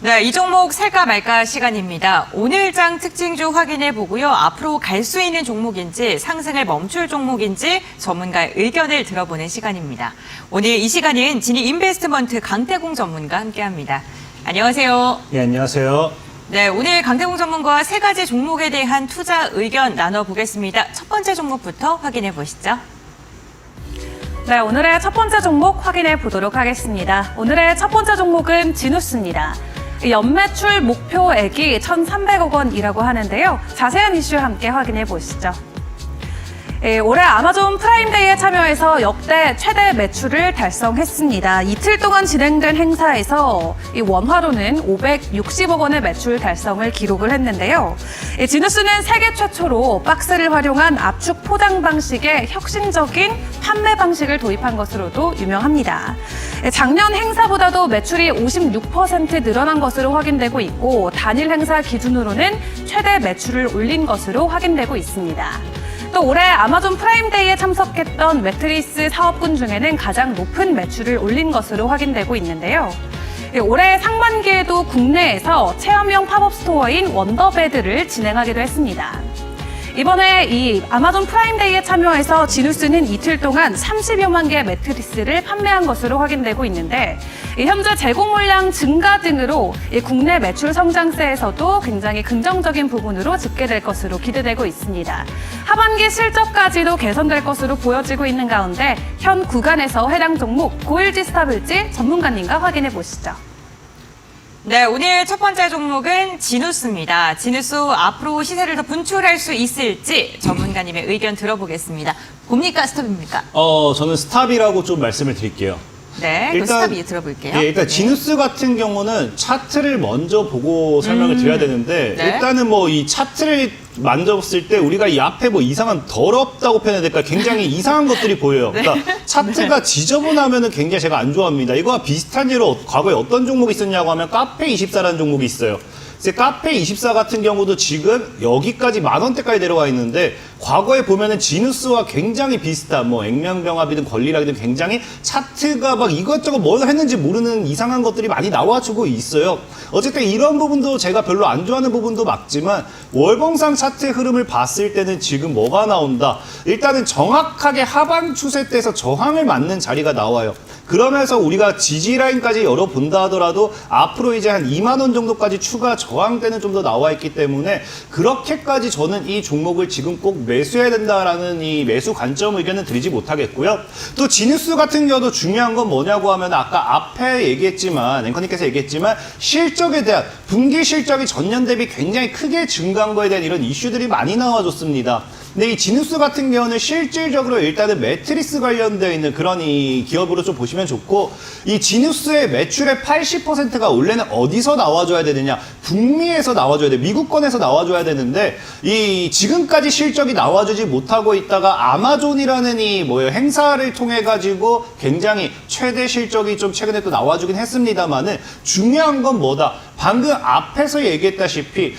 네, 이 종목 살까 말까 시간입니다. 오늘장 특징주 확인해 보고요. 앞으로 갈 수 있는 종목인지 상승을 멈출 종목인지 전문가의 의견을 들어보는 시간입니다. 오늘 이 시간은 진이 인베스트먼트 강태공 전문가 함께합니다. 안녕하세요. 예, 안녕하세요. 네, 오늘 강태공 전문가와 세 가지 종목에 대한 투자 의견 나눠보겠습니다. 첫 번째 종목부터 확인해 보시죠. 네, 오늘의 첫 번째 종목 확인해 보도록 하겠습니다. 오늘의 첫 번째 종목은 지누스입니다. 연매출 목표액이 1,300억 원이라고 하는데요. 자세한 이슈 함께 확인해 보시죠. 올해 아마존 프라임데이에 참여해서 역대 최대 매출을 달성했습니다. 이틀 동안 진행된 행사에서 원화로는 560억 원의 매출 달성을 기록을 했는데요. 지누스는 세계 최초로 박스를 활용한 압축 포장 방식의 혁신적인 판매 방식을 도입한 것으로도 유명합니다. 작년 행사보다도 매출이 56% 늘어난 것으로 확인되고 있고 단일 행사 기준으로는 최대 매출을 올린 것으로 확인되고 있습니다. 또 올해 아마존 프라임데이에 참석했던 매트리스 사업군 중에는 가장 높은 매출을 올린 것으로 확인되고 있는데요. 올해 상반기에도 국내에서 체험형 팝업 스토어인 원더베드를 진행하기도 했습니다. 이번에 이 아마존 프라임데이에 참여해서 지누스는 이틀 동안 30여만 개의 매트리스를 판매한 것으로 확인되고 있는데 현재 재고 물량 증가 등으로 국내 매출 성장세에서도 굉장히 긍정적인 부분으로 집계될 것으로 기대되고 있습니다. 하반기 실적까지도 개선될 것으로 보여지고 있는 가운데 현 구간에서 해당 종목 고일지 스탑일지 전문가님과 확인해 보시죠. 네, 오늘 첫 번째 종목은 지누스입니다. 지누스 앞으로 시세를 더 분출할 수 있을지 전문가님의 의견 들어보겠습니다. 봅니까? 스톱입니까? 저는 스탑이라고 좀 말씀을 드릴게요. 네, 그럼 스탑 이제 들어볼게요. 예, 일단 지누스 같은 경우는 차트를 먼저 보고 설명을 드려야 되는데 네. 일단은 뭐 이 차트를 만져봤을 때 우리가 이 앞에 뭐 이상한 더럽다고 표현해야 될까 굉장히 이상한 것들이 보여요. 네. 그러니까 차트가 지저분하면은 굉장히 제가 안 좋아합니다. 이거와 비슷한 예로 과거에 어떤 종목이 있었냐고 하면 카페24라는 종목이 있어요. 카페24 같은 경우도 지금 여기까지 10,000원대까지 내려와 있는데 과거에 보면은 지누스와 굉장히 비슷한 뭐 액면병합이든 권리락이든 굉장히 차트가 막 이것저것 뭘 했는지 모르는 이상한 것들이 많이 나와주고 있어요. 어쨌든 이런 부분도 제가 별로 안 좋아하는 부분도 맞지만 월봉상 차트의 흐름을 봤을 때는 지금 뭐가 나온다. 일단은 정확하게 하방 추세대에서 저항을 맞는 자리가 나와요. 그러면서 우리가 지지 라인까지 열어본다 하더라도 앞으로 이제 한 2만 원 정도까지 추가 저항대는 좀 더 나와 있기 때문에 그렇게까지 저는 이 종목을 지금 꼭 매수해야 된다라는 이 매수 관점 의견은 드리지 못하겠고요. 또 지누스 같은 경우도 중요한 건 뭐냐고 하면 아까 앞에 얘기했지만 앵커님께서 얘기했지만 실적에 대한 분기 실적이 전년 대비 굉장히 크게 증가한 거에 대한 이런 이슈들이 많이 나와줬습니다. 근데 이 지누스 같은 경우는 실질적으로 일단은 매트리스 관련되어 있는 그런 이 기업으로 좀 보시면 좋고 이 지누스의 매출의 80%가 원래는 어디서 나와줘야 되느냐 북미에서 나와줘야 돼 미국권에서 나와줘야 되는데 이 지금까지 실적이 나와주지 못하고 있다가 아마존이라는 이 행사를 통해 가지고 굉장히 최대 실적이 좀 최근에 또 나와주긴 했습니다만은 중요한 건 뭐다? 방금 앞에서 얘기했다시피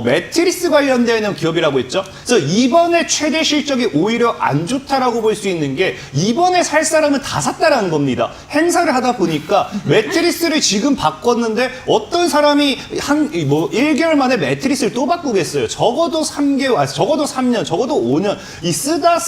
매트리스 관련되어 있는 기업이라고 했죠. 그래서 이번에 최대 실적이 오히려 안 좋다라고 볼 수 있는 게 이번에 살 사람은 다 샀다라는 겁니다. 행사를 하다 보니까 매트리스를 지금 바꿨는데 어떤 사람이 1개월 만에 매트리스를 또 바꾸겠어요. 적어도 3개월, 적어도 3년, 적어도 5년 이 쓰다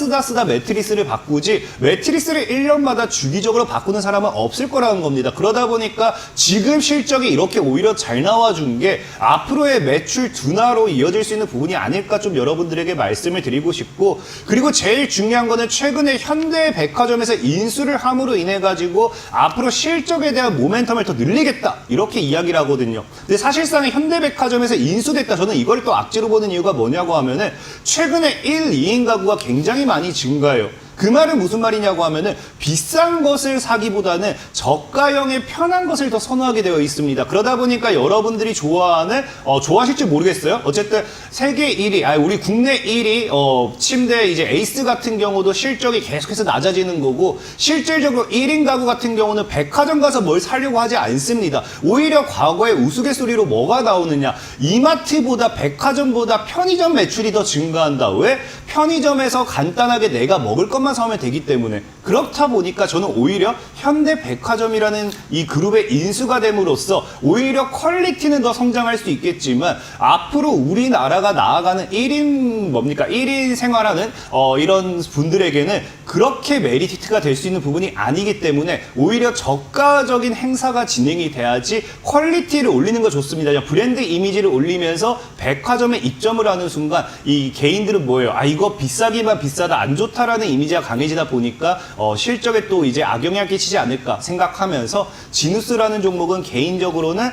매트리스를 바꾸지 매트리스를 1년마다 주기적으로 바꾸는 사람은 없을 거라는 겁니다. 그러다 보니까 지금 실적이 이렇게 오히려 잘 나와준 게 앞으로의 매출 둔화로 이어질 수 있는 부분이 아닐까 좀 여러분들에게 말씀을 드리고 싶고 그리고 제일 중요한 거는 최근에 현대백화점에서 인수를 함으로 인해 가지고 앞으로 실적에 대한 모멘텀을 더 늘리겠다 이렇게 이야기를 하거든요. 근데 사실상 현대백화점에서 인수됐다 저는 이걸 또 악재로 보는 이유가 뭐냐고 하면은 최근에 1, 2인 가구가 굉장히 많이 증가해요. 그 말은 무슨 말이냐고 하면은 비싼 것을 사기보다는 저가형의 편한 것을 더 선호하게 되어 있습니다. 그러다 보니까 여러분들이 좋아하는 좋아하실지 모르겠어요. 어쨌든 세계 1위, 우리 국내 1위 침대 이제 에이스 같은 경우도 실적이 계속해서 낮아지는 거고 실질적으로 1인 가구 같은 경우는 백화점 가서 뭘 사려고 하지 않습니다. 오히려 과거에 우스갯소리로 뭐가 나오느냐? 이마트보다 백화점보다 편의점 매출이 더 증가한다. 왜? 편의점에서 간단하게 내가 먹을 것 것만 사면 되기 때문에 그렇다 보니까 저는 오히려 현대백화점이라는 이 그룹의 인수가 됨으로써 오히려 퀄리티는 더 성장할 수 있겠지만 앞으로 우리나라가 나아가는 1인 생활하는 이런 분들에게는 그렇게 메리트가 될 수 있는 부분이 아니기 때문에 오히려 저가적인 행사가 진행이 돼야지 퀄리티를 올리는 거 좋습니다. 그냥 브랜드 이미지를 올리면서 백화점에 입점을 하는 순간 이 개인들은 뭐예요? 아 이거 비싸기만 비싸다 안 좋다라는 이미지가 강해지다 보니까 실적에 또 이제 악영향을 끼치지 않을까 생각하면서 지누스라는 종목은 개인적으로는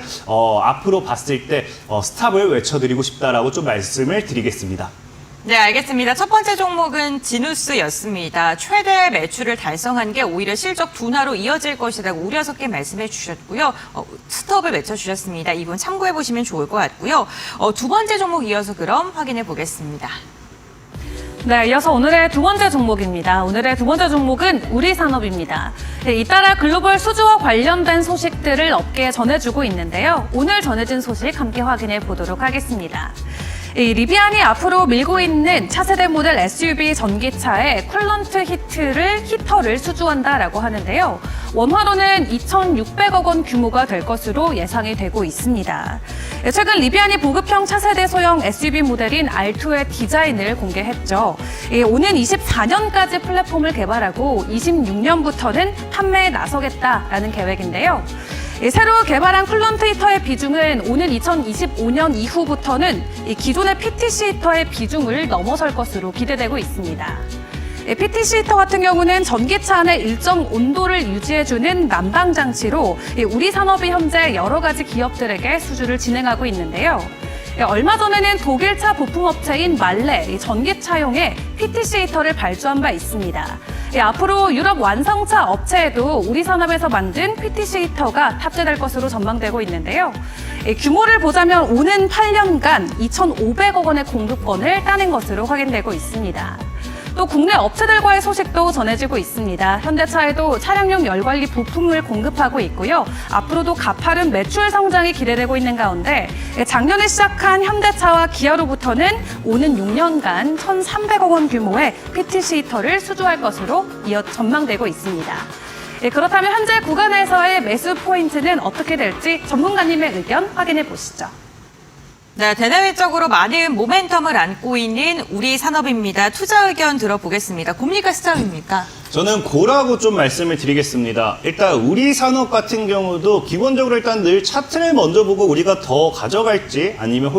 앞으로 봤을 때 스탑을 외쳐드리고 싶다라고 좀 말씀을 드리겠습니다. 네, 알겠습니다. 첫 번째 종목은 지누스였습니다. 최대 매출을 달성한 게 오히려 실적 둔화로 이어질 것이라고 우려 섞게 말씀해 주셨고요. 스톱을 외쳐주셨습니다. 이분 참고해 보시면 좋을 것 같고요. 두 번째 종목 이어서 그럼 확인해 보겠습니다. 네, 이어서 오늘의 두 번째 종목입니다. 오늘의 두 번째 종목은 우리산업입니다. 네, 잇따라 글로벌 수주와 관련된 소식들을 업계에 전해주고 있는데요. 오늘 전해진 소식 함께 확인해 보도록 하겠습니다. 이 리비안이 앞으로 밀고 있는 차세대 모델 SUV 전기차에 쿨런트 히터를 수주한다라고 하는데요. 원화로는 2,600억 원 규모가 될 것으로 예상이 되고 있습니다. 최근 리비안이 보급형 차세대 소형 SUV 모델인 R2의 디자인을 공개했죠. 오는 24년까지 플랫폼을 개발하고 26년부터는 판매에 나서겠다라는 계획인데요. 새로 개발한 쿨런트 히터의 비중은 오는 2025년 이후부터는 기존의 PTC 히터의 비중을 넘어설 것으로 기대되고 있습니다. PTC 히터 같은 경우는 전기차 안에 일정 온도를 유지해주는 난방 장치로 우리 산업이 현재 여러 가지 기업들에게 수주를 진행하고 있는데요. 얼마 전에는 독일차 부품업체인 말레 전기차용의 PTC 히터를 발주한 바 있습니다. 앞으로 유럽 완성차 업체에도 우리 산업에서 만든 PTC 히터가 탑재될 것으로 전망되고 있는데요. 규모를 보자면 오는 8년간 2,500억 원의 공급권을 따낸 것으로 확인되고 있습니다. 또 국내 업체들과의 소식도 전해지고 있습니다. 현대차에도 차량용 열관리 부품을 공급하고 있고요. 앞으로도 가파른 매출 성장이 기대되고 있는 가운데 작년에 시작한 현대차와 기아로부터는 오는 6년간 1,300억 원 규모의 PTC 히터를 수주할 것으로 전망되고 있습니다. 그렇다면 현재 구간에서의 매수 포인트는 어떻게 될지 전문가님의 의견 확인해 보시죠. 네, 대내외적으로 많은 모멘텀을 안고 있는 우리 산업입니다. 투자 의견 들어보겠습니다. 곰니까 스타입니까? 저는 고라고 좀 말씀을 드리겠습니다. 일단 우리 산업 같은 경우도 기본적으로 일단 늘 차트를 먼저 보고 우리가 더 가져갈지 아니면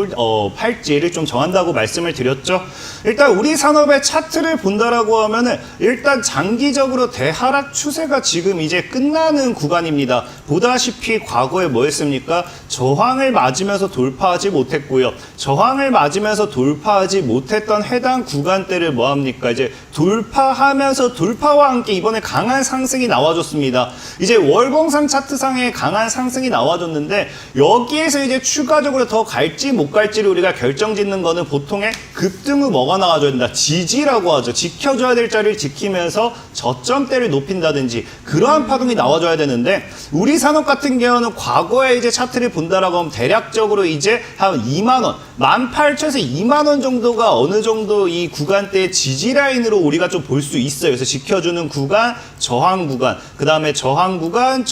팔지를 좀 정한다고 말씀을 드렸죠. 일단 우리 산업의 차트를 본다라고 하면은 일단 장기적으로 대하락 추세가 지금 이제 끝나는 구간입니다. 보다시피 과거에 뭐 했습니까? 저항을 맞으면서 돌파하지 못했고요. 저항을 맞으면서 돌파하지 못했던 해당 구간대를 뭐 합니까? 이제 돌파하면서 돌파와 함께 이번에 강한 상승이 나와줬습니다. 이제 월봉상 차트상에 강한 상승이 나와줬는데 여기에서 이제 추가적으로 더 갈지 못 갈지를 우리가 결정짓는 거는 보통의 급등 후 뭐가 나와줘야 된다. 지지라고 하죠. 지켜줘야 될 자리를 지키면서 저점대를 높인다든지 그러한 파동이 나와줘야 되는데 우리 산업 같은 경우는 과거에 이제 차트를 본다라고 하면 대략적으로 이제 한 2만 원, 18,000에서 2만 원 정도가 어느 정도 이 구간대의 지지 라인으로 우리가 좀 볼 수 있어요. 그래서 지켜주는 구간, 저항 구간, 그 다음에 저항 구간을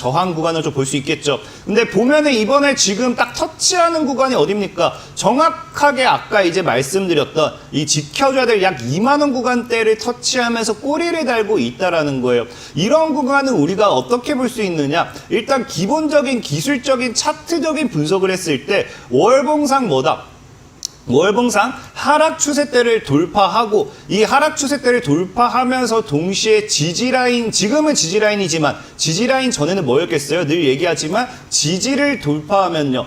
좀 볼 수 있겠죠. 근데 보면은 이번에 지금 딱 터치하는 구간이 어딥니까? 정확하게 아까 이제 말씀드렸던 이 지켜줘야 될 약 2만 원 구간대를 터치하면서 꼬리를 달고 있다라는 거예요. 이런 구간은 우리가 어떻게 볼 수 있느냐? 일단 기본적인 기술적인 차트적인 분석을 했을 때 월봉상 뭐다? 월봉상 하락 추세대를 돌파하고 이 하락 추세대를 돌파하면서 동시에 지지라인, 지금은 지지라인이지만 지지라인 전에는 뭐였겠어요? 늘 얘기하지만 지지를 돌파하면요,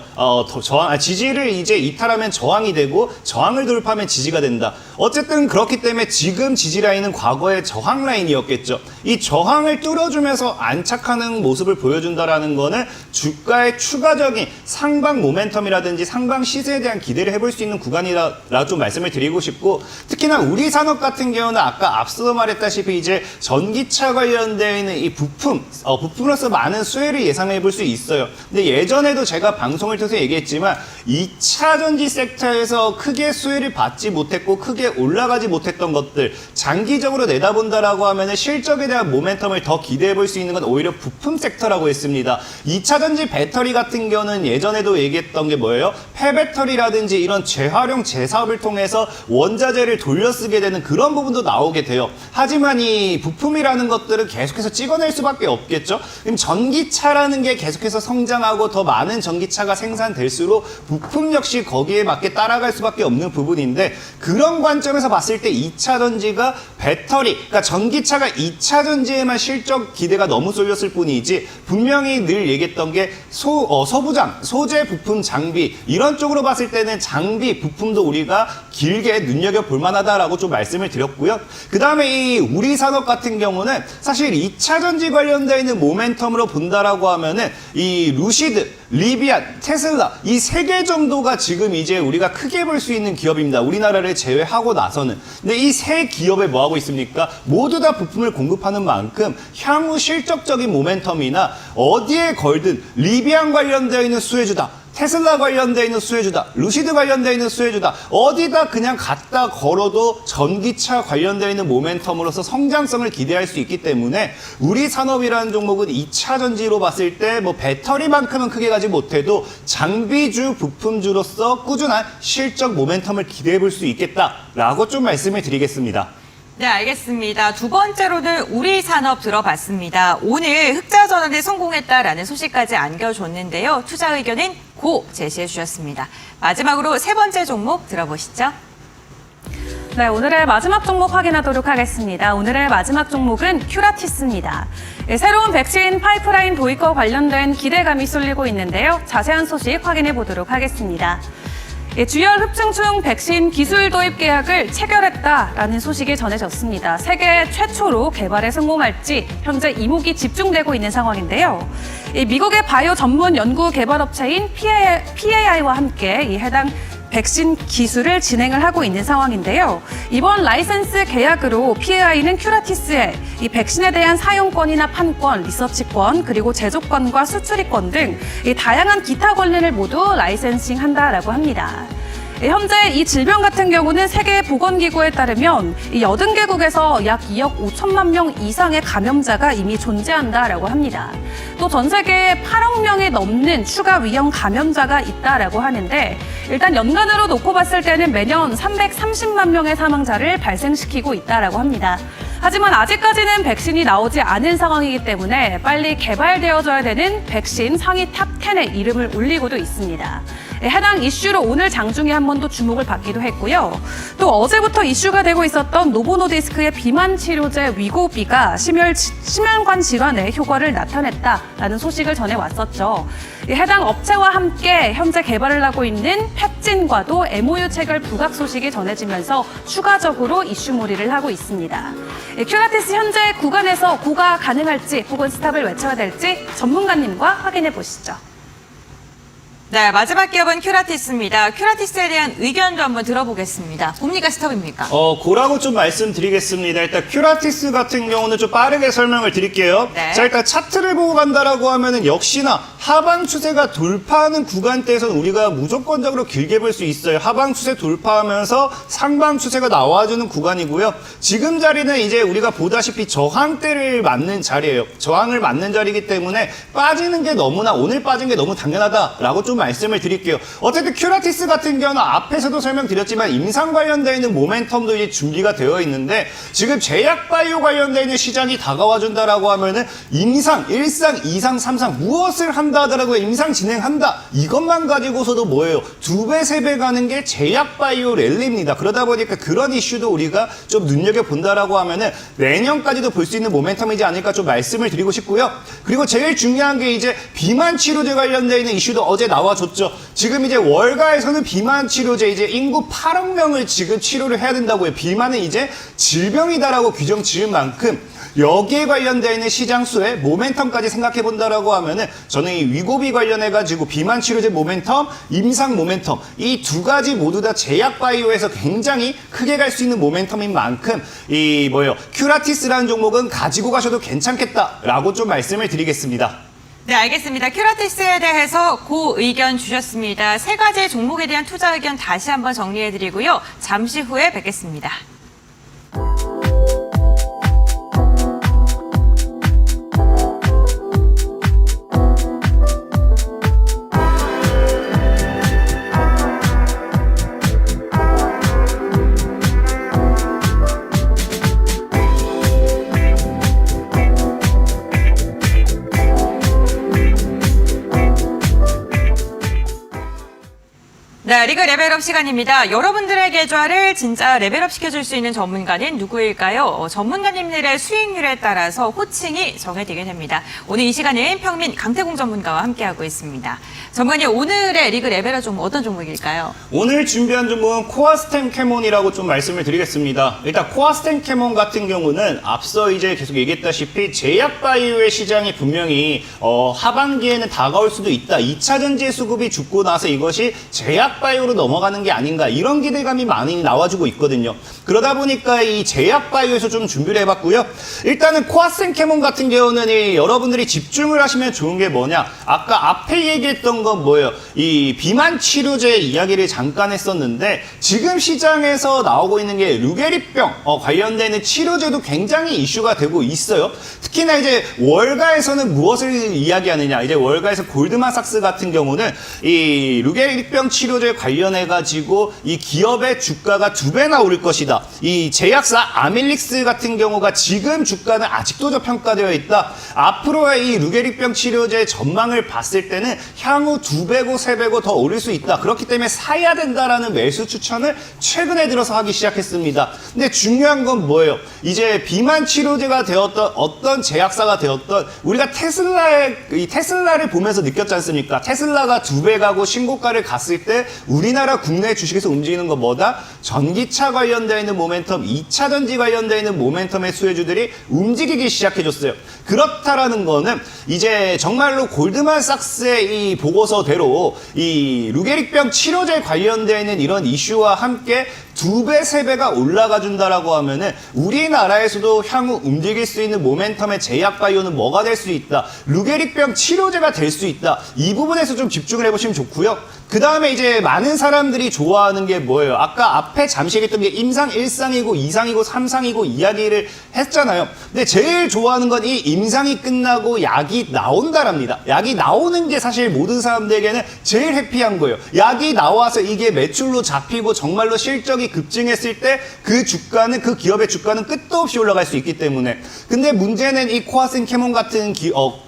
지지를 이제 이탈하면 저항이 되고 저항을 돌파하면 지지가 된다. 어쨌든 그렇기 때문에 지금 지지라인은 과거의 저항 라인이었겠죠. 이 저항을 뚫어주면서 안착하는 모습을 보여준다라는 거는 주가의 추가적인 상방 모멘텀이라든지 상방 시세에 대한 기대를 해볼 수 있는 구간이라 좀 말씀을 드리고 싶고, 특히나 우리 산업 같은 경우는 아까 앞서 말했다시피 이제 전기차 관련되어 있는 이 부품으로서 많은 수혜를 예상해 볼 수 있어요. 근데 예전에도 제가 방송을 통해서 얘기했지만 2차 전지 섹터에서 크게 수혜를 받지 못했고 크게 올라가지 못했던 것들, 장기적으로 내다본다라고 하면은 실적에 대한 모멘텀을 더 기대해 볼 수 있는 건 오히려 부품 섹터라고 했습니다. 2차 전지 배터리 같은 경우는 예전에도 얘기했던 게 뭐예요? 폐배터리라든지 이런 재활용 재사업을 통해서 원자재를 돌려쓰게 되는 그런 부분도 나오게 돼요. 하지만 이 부품이라는 것들은 계속해서 찍어낼 수밖에 없겠죠. 그럼 전기차라는 게 계속해서 성장하고 더 많은 전기차가 생산될수록 부품 역시 거기에 맞게 따라갈 수밖에 없는 부분인데, 그런 관점에서 봤을 때 2차 전지가 배터리, 그러니까 전기차가 2차 전지에만 실적 기대가 너무 쏠렸을 뿐이지, 분명히 늘 얘기했던 게 소부장, 소재 부품 장비 이런 쪽으로 봤을 때는 장비 부품도 우리가 길게 눈여겨볼 만하다라고 좀 말씀을 드렸고요. 그 다음에 이 우리 산업 같은 경우는 사실 2차 전지 관련되어 있는 모멘텀으로 본다라고 하면은 이 루시드, 리비안, 테슬라 이 3개 정도가 지금 이제 우리가 크게 볼 수 있는 기업입니다. 우리나라를 제외하고 나서는. 근데 이 3기업에 뭐 하고 있습니까? 모두 다 부품을 공급하는 만큼 향후 실적적인 모멘텀이나 어디에 걸든 리비안 관련되어 있는 수혜주다, 테슬라 관련되어 있는 수혜주다, 루시드 관련되어 있는 수혜주다, 어디다 그냥 갖다 걸어도 전기차 관련되어 있는 모멘텀으로서 성장성을 기대할 수 있기 때문에 우리 산업이라는 종목은 2차 전지로 봤을 때 뭐 배터리만큼은 크게 가지 못해도 장비주, 부품주로서 꾸준한 실적 모멘텀을 기대해 볼 수 있겠다라고 좀 말씀을 드리겠습니다. 네, 알겠습니다. 두 번째로는 우리 산업 들어봤습니다. 오늘 흑자 전환에 성공했다라는 소식까지 안겨줬는데요. 투자 의견은 고 제시해 주셨습니다. 마지막으로 세 번째 종목 들어보시죠. 네, 오늘의 마지막 종목 확인하도록 하겠습니다. 오늘의 마지막 종목은 큐라티스입니다. 새로운 백신 파이프라인 도입과 관련된 기대감이 쏠리고 있는데요. 자세한 소식 확인해 보도록 하겠습니다. 주열 흡증충 백신 기술 도입 계약을 체결했다라는 소식이 전해졌습니다. 세계 최초로 개발에 성공할지 현재 이목이 집중되고 있는 상황인데요. 미국의 바이오 전문 연구 개발 업체인 PAI와 함께 이 해당 백신 기술을 진행을 하고 있는 상황인데요. 이번 라이센스 계약으로 PAI는 큐라티스에 이 백신에 대한 사용권이나 판권, 리서치권, 그리고 제조권과 수출입권 등 이 다양한 기타 권리를 모두 라이센싱한다라고 합니다. 현재 이 질병 같은 경우는 세계보건기구에 따르면 이 80개국에서 약 2억 5천만 명 이상의 감염자가 이미 존재한다라고 합니다. 또 전 세계에 8억 명이 넘는 추가 위험 감염자가 있다라고 하는데, 일단 연간으로 놓고 봤을 때는 매년 330만 명의 사망자를 발생시키고 있다라고 합니다. 하지만 아직까지는 백신이 나오지 않은 상황이기 때문에 빨리 개발되어져야 되는 백신 상위 탑 10에 이름을 올리고도 있습니다. 해당 이슈로 오늘 장중에 한 번 더 주목을 받기도 했고요. 또 어제부터 이슈가 되고 있었던 노보노디스크의 비만 치료제 위고비가 심혈관 질환에 효과를 나타냈다라는 소식을 전해왔었죠. 해당 업체와 함께 현재 개발을 하고 있는 펩진과도 MOU 체결 부각 소식이 전해지면서 추가적으로 이슈몰이를 하고 있습니다. 큐라티스 현재 구간에서 고가 가능할지 혹은 스탑을 외쳐야 될지 전문가님과 확인해 보시죠. 네, 마지막 기업은 큐라티스입니다. 큐라티스에 대한 의견도 한번 들어보겠습니다. 봅니까, 스톱입니까? 고라고 좀 말씀드리겠습니다. 일단 큐라티스 같은 경우는 좀 빠르게 설명을 드릴게요. 네. 자, 일단 차트를 보고 간다라고 하면은 역시나 하방 추세가 돌파하는 구간대에서는 우리가 무조건적으로 길게 볼 수 있어요. 하방 추세 돌파하면서 상방 추세가 나와주는 구간이고요. 지금 자리는 이제 우리가 보다시피 저항대를 맞는 자리예요. 저항을 맞는 자리이기 때문에 빠지는 게 너무나, 오늘 빠진 게 너무 당연하다라고 좀 말씀을 드릴게요. 어쨌든 큐라티스 같은 경우는 앞에서도 설명드렸지만 임상 관련되어 있는 모멘텀도 이제 준비가 되어 있는데, 지금 제약 바이오 관련되어 있는 시장이 다가와 준다라고 하면은 임상, 1상, 2상, 3상 무엇을 한다 하더라고요. 임상 진행한다. 이것만 가지고서도 뭐예요? 2배, 3배 가는 게 제약 바이오 랠리입니다. 그러다 보니까 그런 이슈도 우리가 좀 눈여겨본다라고 하면은 내년까지도 볼 수 있는 모멘텀이지 않을까 좀 말씀을 드리고 싶고요. 그리고 제일 중요한 게 이제 비만 치료제 관련되어 있는 이슈도 어제 나와줬죠. 지금 이제 월가에서는 비만 치료제 이제 인구 8억 명을 지금 치료를 해야 된다고 해요. 비만은 이제 질병이다라고 규정 지은 만큼 여기에 관련되어 있는 시장수의 모멘텀까지 생각해 본다라고 하면은 저는 이 위고비 관련해가지고 비만 치료제 모멘텀, 임상 모멘텀 이 두 가지 모두 다 제약 바이오에서 굉장히 크게 갈 수 있는 모멘텀인 만큼 큐라티스라는 종목은 가지고 가셔도 괜찮겠다라고 좀 말씀을 드리겠습니다. 네, 알겠습니다. 큐라티스에 대해서 고 의견 주셨습니다. 세 가지 종목에 대한 투자 의견 다시 한번 정리해드리고요. 잠시 후에 뵙겠습니다. 네, 리그 레벨업 시간입니다. 여러분들의 계좌를 진짜 레벨업 시켜줄 수 있는 전문가는 누구일까요? 전문가님들의 수익률에 따라서 호칭이 정해지게 됩니다. 오늘 이 시간은 평민 강태공 전문가와 함께하고 있습니다. 전문가님, 오늘의 리그 레벨업 종목 어떤 종목일까요? 오늘 준비한 종목은 코아스템 캐몬이라고 좀 말씀을 드리겠습니다. 일단 코아스템 캐몬 같은 경우는 앞서 이제 계속 얘기했다시피 제약 바이오의 시장이 분명히 하반기에는 다가올 수도 있다. 2차 전지 수급이 죽고 나서 이것이 제약 바이오로 넘어가는 게 아닌가 이런 기대감이 많이 나와주고 있거든요. 그러다 보니까 이 제약 바이오에서 좀 준비를 해봤고요. 일단은 코아스템 캐몬 같은 경우는 여러분들이 집중을 하시면 좋은 게 뭐냐? 아까 앞에 얘기했던 건 뭐예요? 이 비만 치료제 이야기를 잠깐 했었는데 지금 시장에서 나오고 있는 게 루게리병 관련되는 치료제도 굉장히 이슈가 되고 있어요. 특히나 이제 월가에서는 무엇을 이야기하느냐? 이제 월가에서 골드만삭스 같은 경우는 이 루게리병 치료제 관련해가지고 이 기업의 주가가 2배나 오를 것이다. 이 제약사 아밀릭스 같은 경우가 지금 주가는 아직도 저평가되어 있다. 앞으로의 이 루게리병 치료제 전망을 봤을 때는 향후 2배고 3배고 더 오를 수 있다. 그렇기 때문에 사야 된다라는 매수 추천을 최근에 들어서 하기 시작했습니다. 근데 중요한 건 뭐예요? 이제 비만 치료제가 되었던 어떤 제약사가 되었던 우리가 테슬라를 보면서 느꼈지 않습니까? 테슬라가 2배 가고 신고가를 갔을 때 우리나라 국내 주식에서 움직이는 건 뭐다? 전기차 관련되어 있는 모멘텀, 2차 전지 관련되어 있는 모멘텀의 수혜주들이 움직이기 시작해줬어요. 그렇다라는 거는 이제 정말로 골드만삭스의 이 보고서대로 이 루게릭병 치료제 관련되어 있는 이런 이슈와 함께 2배, 3배가 올라가 준다라고 하면은 우리나라에서도 향후 움직일 수 있는 모멘텀의 제약 바이오는 뭐가 될 수 있다. 루게릭병 치료제가 될 수 있다. 이 부분에서 좀 집중을 해보시면 좋고요. 그 다음에 이제 많은 사람들이 좋아하는 게 뭐예요? 아까 앞에 잠시 얘기했던 게 임상 1상이고 2상이고 3상이고 이야기를 했잖아요. 근데 제일 좋아하는 건 이 임상이 끝나고 약이 나온다랍니다. 약이 나오는 게 사실 모든 사람들에게는 제일 해피한 거예요. 약이 나와서 이게 매출로 잡히고 정말로 실적이 급증했을 때 그 주가는, 그 기업의 주가는 끝도 없이 올라갈 수 있기 때문에. 근데 문제는 이 코아센 캐몬 같은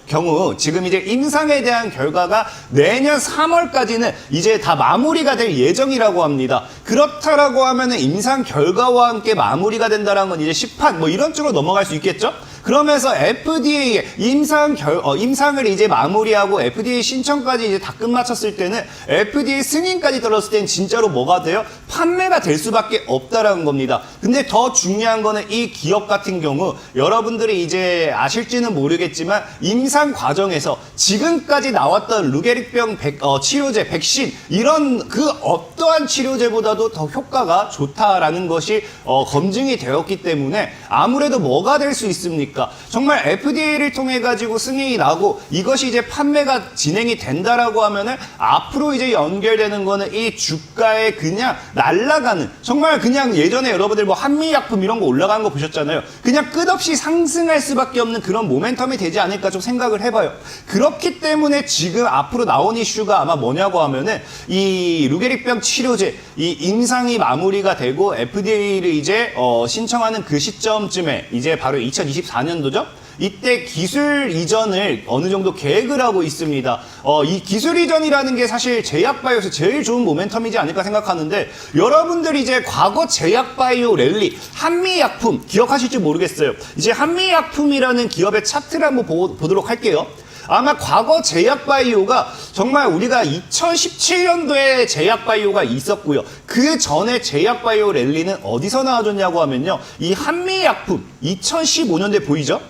경우 지금 이제 임상에 대한 결과가 내년 3월까지는 이제 다 마무리가 될 예정이라고 합니다. 그렇다라고 하면은 임상 결과와 함께 마무리가 된다는 건 이제 시판 뭐 이런 쪽으로 넘어갈 수 있겠죠? 그러면서 FDA에 임상을 이제 마무리하고 FDA 신청까지 이제 다 끝마쳤을 때는 FDA 승인까지 떨어졌을 때는 진짜로 뭐가 돼요? 판매가 될 수밖에 없다라는 겁니다. 근데 더 중요한 거는 이 기업 같은 경우 여러분들이 이제 아실지는 모르겠지만 임상 과정에서 지금까지 나왔던 루게릭병 치료제, 백신 이런 그 어떠한 치료제보다도 더 효과가 좋다라는 것이 검증이 되었기 때문에 아무래도 뭐가 될 수 있습니까? 정말 FDA를 통해 가지고 승인이 나고 이것이 이제 판매가 진행이 된다라고 하면은 앞으로 이제 연결되는 거는 이 주가에 그냥 날아가는 정말 그냥 예전에 여러분들 뭐 한미약품 이런 거 올라가는 거 보셨잖아요. 그냥 끝없이 상승할 수밖에 없는 그런 모멘텀이 되지 않을까 좀 생각을 해봐요. 그렇기 때문에 지금 앞으로 나온 이슈가 아마 뭐냐고 하면은 이 루게릭병 치료제 이 임상이 마무리가 되고 FDA를 이제 신청하는 그 시점쯤에 이제 바로 2024년도죠. 이때 기술 이전을 어느 정도 계획을 하고 있습니다. 이 기술 이전이라는 게 사실 제약바이오에서 제일 좋은 모멘텀이지 않을까 생각하는데 여러분들이 이제 과거 제약바이오 랠리 한미약품 기억하실지 모르겠어요. 이제 한미약품이라는 기업의 차트를 한번 보도록 할게요. 아마 과거 제약바이오가 정말 우리가 2017년도에 제약바이오가 있었고요. 그 전에 제약바이오 랠리는 어디서 나와줬냐고 하면요. 이 한미약품 2015년도에 보이죠?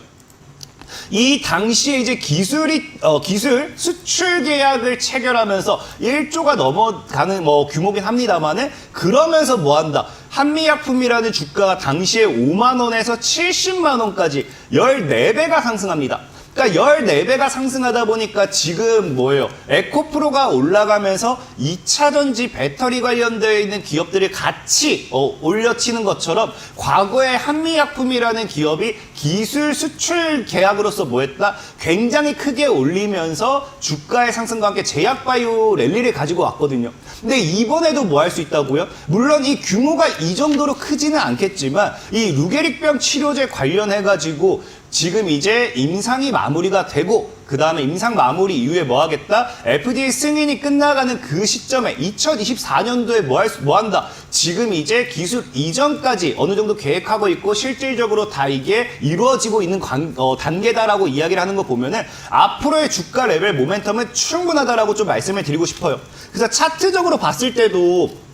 이 당시에 이제 기술 수출 계약을 체결하면서 1조가 넘어가는 규모긴 합니다만은 그러면서 뭐 한다. 한미약품이라는 주가가 당시에 5만 원에서 70만 원까지 14배가 상승합니다. 그러니까 14배가 상승하다 보니까 지금 뭐예요? 에코프로가 올라가면서 2차 전지 배터리 관련되어 있는 기업들이 같이 올려치는 것처럼 과거에 한미약품이라는 기업이 기술 수출 계약으로서 뭐 했다? 굉장히 크게 올리면서 주가의 상승과 함께 제약바이오 랠리를 가지고 왔거든요. 근데 이번에도 뭐 할 수 있다고요? 물론 이 규모가 이 정도로 크지는 않겠지만 이 루게릭병 치료제 관련해가지고 지금 이제 임상이 마무리가 되고 그 다음에 임상 마무리 이후에 뭐 하겠다? FDA 승인이 끝나가는 그 시점에 2024년도에 뭐 한다? 지금 이제 기술 이전까지 어느 정도 계획하고 있고 실질적으로 다 이게 이루어지고 있는 단계다라고 이야기를 하는 거 보면은 앞으로의 주가 레벨 모멘텀은 충분하다라고 좀 말씀을 드리고 싶어요. 그래서 차트적으로 봤을 때도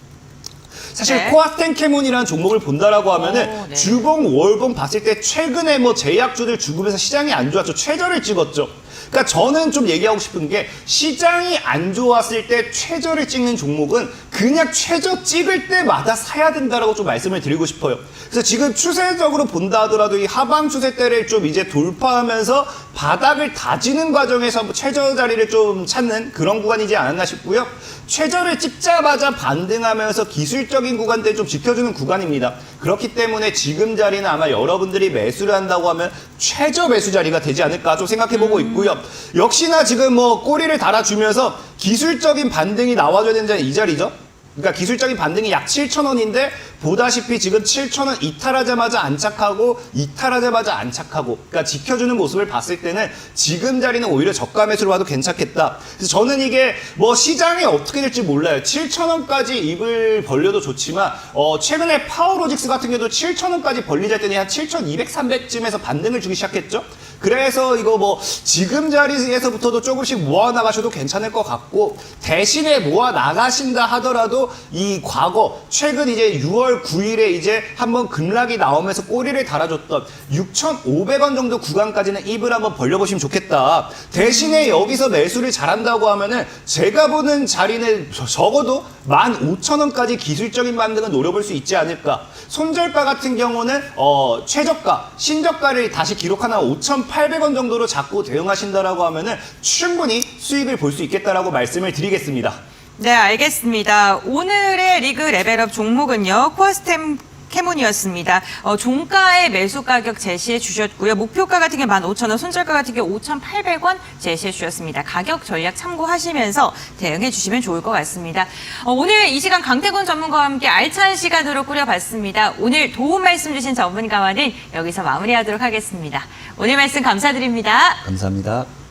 사실 네. 코아스텐캐몬이라는 종목을 본다라고 하면은 네. 주봉, 월봉 봤을 때 최근에 뭐 제약주들 죽으면서 시장이 안 좋았죠. 최저를 찍었죠. 그러니까 저는 좀 얘기하고 싶은 게 시장이 안 좋았을 때 최저를 찍는 종목은 그냥 최저 찍을 때마다 사야 된다라고 좀 말씀을 드리고 싶어요. 그래서 지금 추세적으로 본다 하더라도 이 하방 추세대를 좀 이제 돌파하면서 바닥을 다지는 과정에서 최저 자리를 좀 찾는 그런 구간이지 않았나 싶고요. 최저를 찍자마자 반등하면서 기술적인 구간대 좀 지켜주는 구간입니다. 그렇기 때문에 지금 자리는 아마 여러분들이 매수를 한다고 하면 최저 매수 자리가 되지 않을까 좀 생각해보고 있고요. 역시나 지금 뭐 꼬리를 달아주면서 기술적인 반등이 나와줘야 되는 자리 이 자리죠. 그러니까 기술적인 반등이 약 7,000원인데 보다시피 지금 7,000원 이탈하자마자 안착하고 그러니까 지켜주는 모습을 봤을 때는 지금 자리는 오히려 저가 매수로 봐도 괜찮겠다. 그래서 저는 이게 뭐 시장이 어떻게 될지 몰라요. 7,000원까지 입을 벌려도 좋지만 최근에 파워로직스 같은 경우도 7,000원까지 벌리자 했더니 한 7,200, 300쯤에서 반등을 주기 시작했죠. 그래서 이거 뭐 지금 자리에서부터도 조금씩 모아 나가셔도 괜찮을 것 같고 대신에 모아 나가신다 하더라도 이 과거 최근 이제 6월 9일에 이제 한번 급락이 나오면서 꼬리를 달아줬던 6,500원 정도 구간까지는 입을 한번 벌려보시면 좋겠다. 대신에 여기서 매수를 잘한다고 하면은 제가 보는 자리는 적어도 15,000원까지 기술적인 반등은 노려볼 수 있지 않을까. 손절가 같은 경우는 최저가, 신저가를 다시 기록하나 5,800원 정도로 잡고 대응하신다라고 하면은 충분히 수익을 볼 수 있겠다라고 말씀을 드리겠습니다. 네, 알겠습니다. 오늘의 리그 레벨업 종목은요, 코아스템 캐몬이었습니다. 종가의 매수 가격 제시해 주셨고요. 목표가 같은 게 15,000원, 손절가 같은 게 5,800원 제시해 주셨습니다. 가격 전략 참고하시면서 대응해 주시면 좋을 것 같습니다. 오늘 이 시간 강태곤 전문가와 함께 알찬 시간으로 꾸려봤습니다. 오늘 도움 말씀 주신 전문가와는 여기서 마무리하도록 하겠습니다. 오늘 말씀 감사드립니다. 감사합니다.